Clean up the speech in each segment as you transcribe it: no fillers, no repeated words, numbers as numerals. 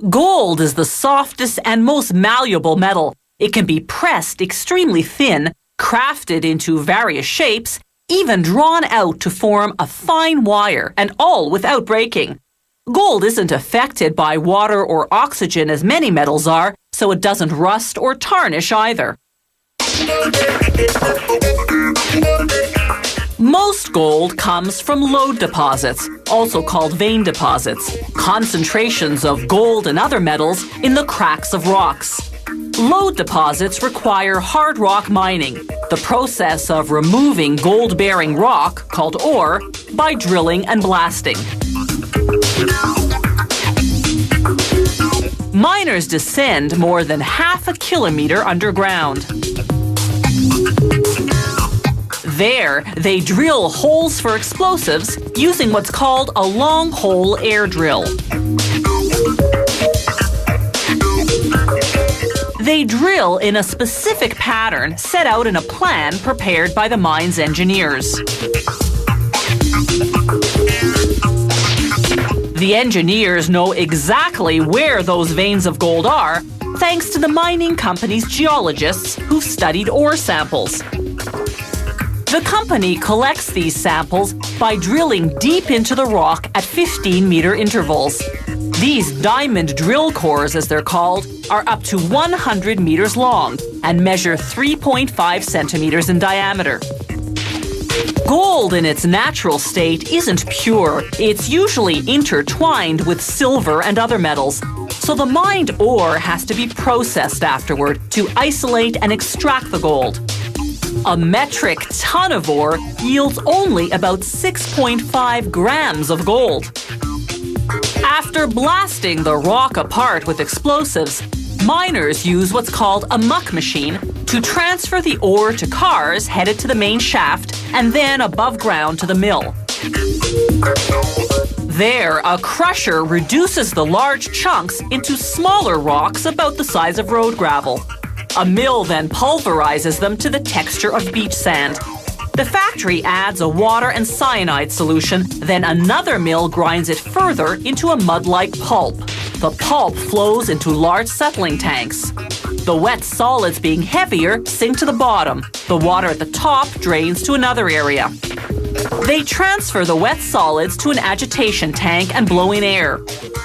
Gold is the softest and most malleable metal. It can be pressed extremely thin, crafted into various shapes, even drawn out to form a fine wire, and all without breaking. Gold isn't affected by water or oxygen as many metals are, so it doesn't rust or tarnish either. Most gold comes from lode deposits, also called vein deposits, concentrations of gold and other metals in the cracks of rocks. Lode deposits require hard rock mining, the process of removing gold-bearing rock, called ore, by drilling and blasting. Miners descend more than half a kilometer underground. There, they drill holes for explosives using what's called a long-hole air drill. They drill in a specific pattern set out in a plan prepared by the mine's engineers. The engineers know exactly where those veins of gold are, thanks to the mining company's geologists who've studied ore samples. The company collects these samples by drilling deep into the rock at 15-meter intervals. These diamond drill cores, as they're called, are up to 100 meters long and measure 3.5 centimeters in diameter. Gold in its natural state isn't pure. It's usually intertwined with silver and other metals, so the mined ore has to be processed afterward to isolate and extract the gold. A metric ton of ore yields only about 6.5 grams of gold. After blasting the rock apart with explosives, miners use what's called a muck machine to transfer the ore to cars headed to the main shaft and then above ground to the mill. There, a crusher reduces the large chunks into smaller rocks about the size of road gravel. A mill then pulverizes them to the texture of beach sand. The factory adds a water and cyanide solution, then another mill grinds it further into a mud-like pulp. The pulp flows into large settling tanks. The wet solids, being heavier, sink to the bottom. The water at the top drains to another area. They transfer the wet solids to an agitation tank and blow in air.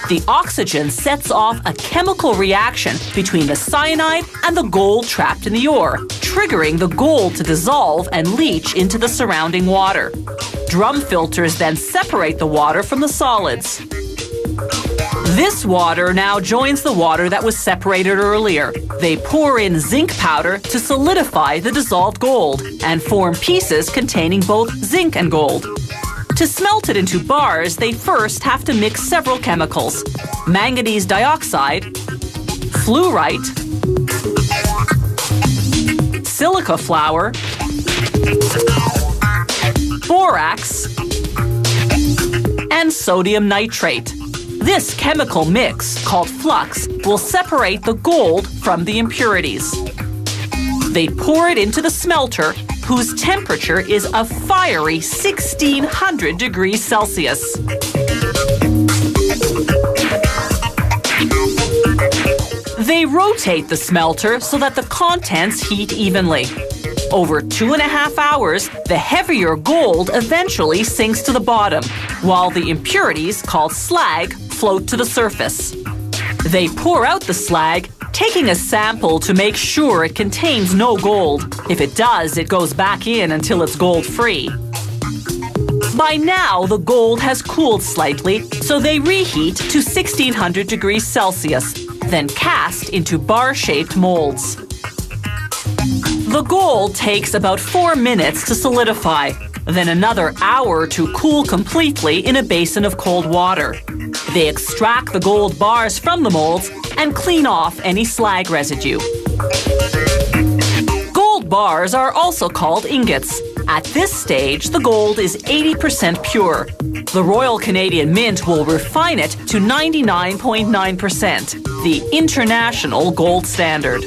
The oxygen sets off a chemical reaction between the cyanide and the gold trapped in the ore, triggering the gold to dissolve and leach into the surrounding water. Drum filters then separate the water from the solids. This water now joins the water that was separated earlier. They pour in zinc powder to solidify the dissolved gold and form pieces containing both zinc and gold. To smelt it into bars, they first have to mix several chemicals: manganese dioxide, fluorite, silica flour, borax, and sodium nitrate. This chemical mix, called flux, will separate the gold from the impurities. They pour it into the smelter, whose temperature is a fiery 1,600 degrees Celsius. They rotate the smelter so that the contents heat evenly. Over 2.5 hours, the heavier gold eventually sinks to the bottom, while the impurities, called slag, float to the surface. They pour out the slag, taking a sample to make sure it contains no gold. If it does, it goes back in until it's gold-free. By now, the gold has cooled slightly, so they reheat to 1,600 degrees Celsius, then cast into bar-shaped molds. The gold takes about 4 minutes to solidify, then another hour to cool completely in a basin of cold water. They extract the gold bars from the molds and clean off any slag residue. Gold bars are also called ingots. At this stage, the gold is 80% pure. The Royal Canadian Mint will refine it to 99.9%, the international gold standard.